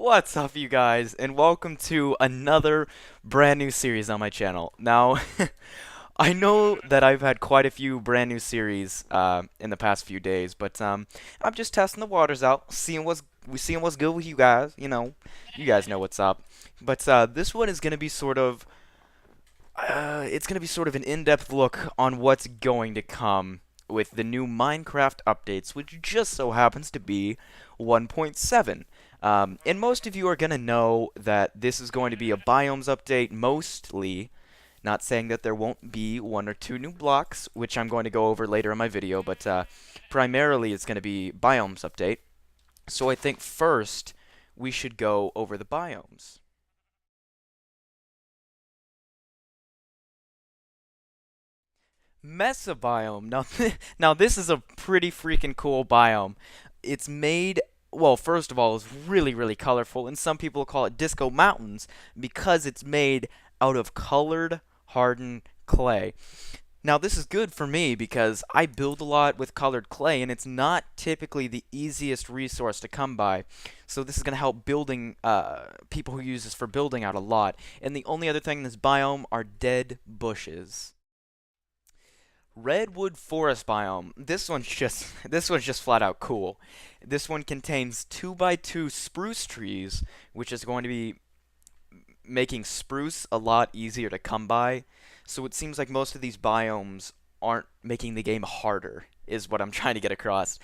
What's up, you guys, and welcome to another brand new series on my channel. Now, I know that I've had quite a few brand new series in the past few days, but I'm just testing the waters out, seeing what's good with you guys. You guys know what's up. But this one is gonna be it's gonna be sort of an in-depth look on what's going to come with the new Minecraft updates, which just so happens to be 1.7. And most of you are going to know that this is going to be a biomes update mostly. Not saying that there won't be one or two new blocks, which I'm going to go over later in my video, but primarily it's going to be biomes update. So I think first we should go over the biomes. Mesa biome. Now, now this is a pretty freaking cool biome. It's made, well, first of all, it's really, really colorful, and some people call it Disco Mountains because it's made out of colored, hardened clay. Now, this is good for me because I build a lot with colored clay, and it's not typically the easiest resource to come by. So this is going to help building people who use this for building out a lot. And the only other thing in this biome are dead bushes. Redwood forest biome. This one's just flat out cool. This one contains 2 by 2 spruce trees, which is going to be making spruce a lot easier to come by. So it seems like most of these biomes aren't making the game harder, is what I'm trying to get across.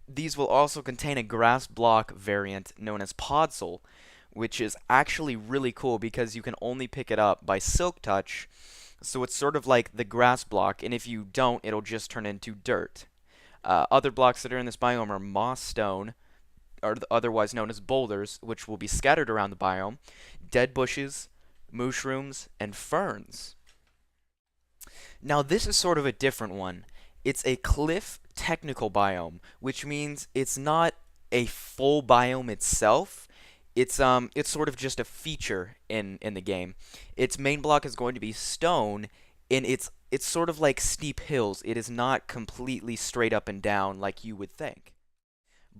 These will also contain a grass block variant known as Podzol, which is actually really cool because you can only pick it up by Silk Touch. So it's sort of like the grass block, and if you don't, it'll just turn into dirt. Other blocks that are in this biome are moss stone, or otherwise known as boulders, which will be scattered around the biome, dead bushes, mushrooms, and ferns. Now this is sort of a different one. It's a cliff technical biome, which means it's not a full biome itself. It's sort of just a feature in the game. Its main block is going to be stone, and it's sort of like steep hills. It is not completely straight up and down like you would think.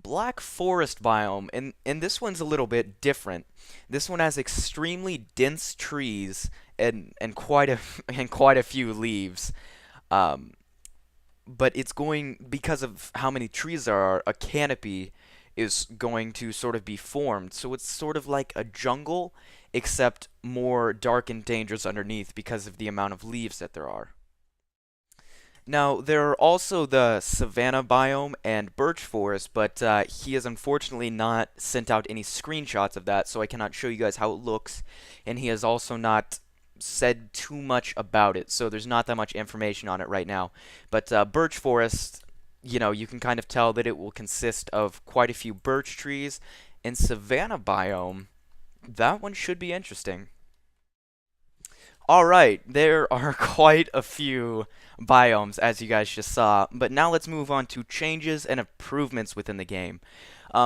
Black forest biome, and this one's a little bit different. This one has extremely dense trees and quite a and quite a few leaves. Um, but it's going, because of how many trees there are, a canopy is going to sort of be formed. So it's sort of like a jungle, except more dark and dangerous underneath because of the amount of leaves that there are. Now, there are also the savanna biome and birch forest, but he has unfortunately not sent out any screenshots of that, so I cannot show you guys how it looks, and he has also not said too much about it, so there's not that much information on it right now. But birch forest, you can kind of tell that it will consist of quite a few birch trees, and savanna biome, that one should be interesting. Alright, there are quite a few biomes, as you guys just saw, but now let's move on to changes and improvements within the game.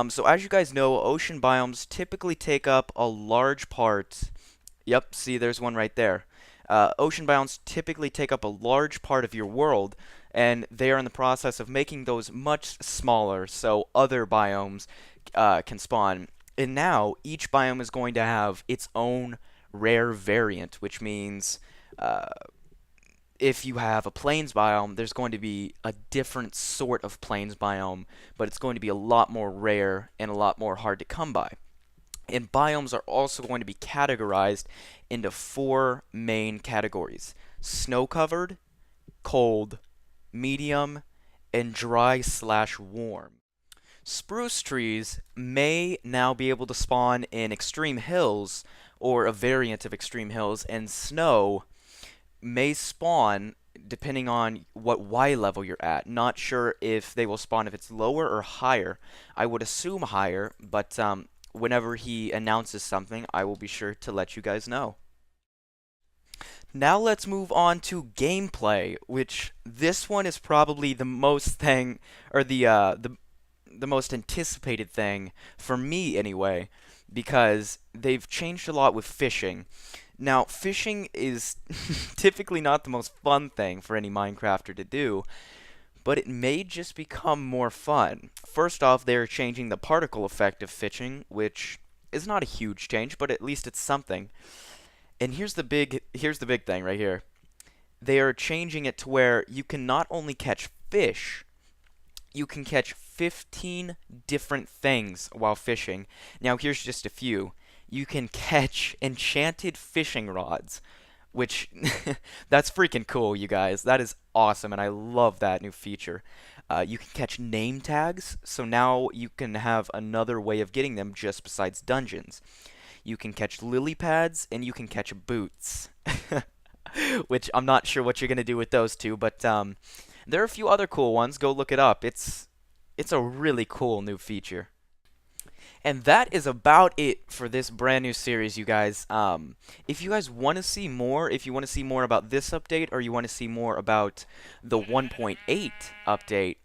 So as you guys know, ocean biomes typically take up a large part. Yep, see, there's one right there. Ocean biomes typically take up a large part of your world, and they are in the process of making those much smaller so other biomes can spawn. And now, each biome is going to have its own rare variant, which means if you have a plains biome, there's going to be a different sort of plains biome, but it's going to be a lot more rare and a lot more hard to come by. And biomes are also going to be categorized into 4 main categories: snow-covered, cold, medium, and dry/warm. Spruce trees may now be able to spawn in extreme hills, or a variant of extreme hills, and snow may spawn depending on what Y level you're at. Not sure if they will spawn if it's lower or higher. I would assume higher, but whenever he announces something, I will be sure to let you guys know. Now let's move on to gameplay, which this one is probably the most thing, or the most anticipated thing for me anyway, because they've changed a lot with fishing. Now, fishing is typically not the most fun thing for any Minecrafter to do, but it may just become more fun. First off, they're changing the particle effect of fishing, which is not a huge change, but at least it's something. And here's the big thing right here. They are changing it to where you can not only catch fish, you can catch 15 different things while fishing. Now, here's just a few. You can catch enchanted fishing rods, which that's freaking cool, you guys. That is awesome, and I love that new feature. You can catch name tags, so now you can have another way of getting them just besides dungeons. You can catch lily pads, and you can catch boots. Which I'm not sure what you're gonna do with those two, but there are a few other cool ones. Go look it up. It's a really cool new feature. And that is about it for this brand new series, you guys. If you guys want to see more, if you want to see more about this update, or you want to see more about the 1.8 update,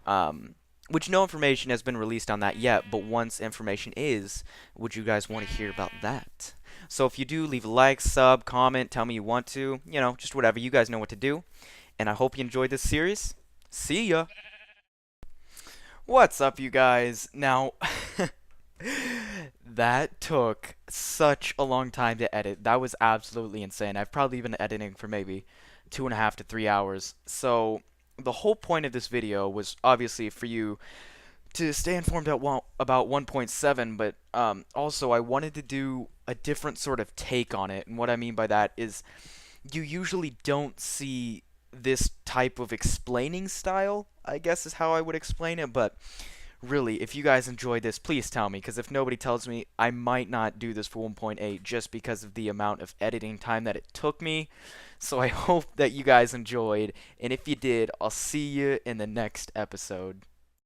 which no information has been released on that yet, but once information is, would you guys want to hear about that? So if you do, leave a like, sub, comment, tell me you want to, just whatever. You guys know what to do. And I hope you enjoyed this series. See ya! What's up, you guys? Now, that took such a long time to edit. That was absolutely insane. I've probably been editing for maybe 2.5 to 3 hours. So, the whole point of this video was obviously for you to stay informed about 1.7, but also I wanted to do a different sort of take on it. And what I mean by that is you usually don't see this type of explaining style, I guess is how I would explain it, but really, if you guys enjoyed this, please tell me, because if nobody tells me, I might not do this for 1.8 just because of the amount of editing time that it took me. So I hope that you guys enjoyed, and if you did, I'll see you in the next episode.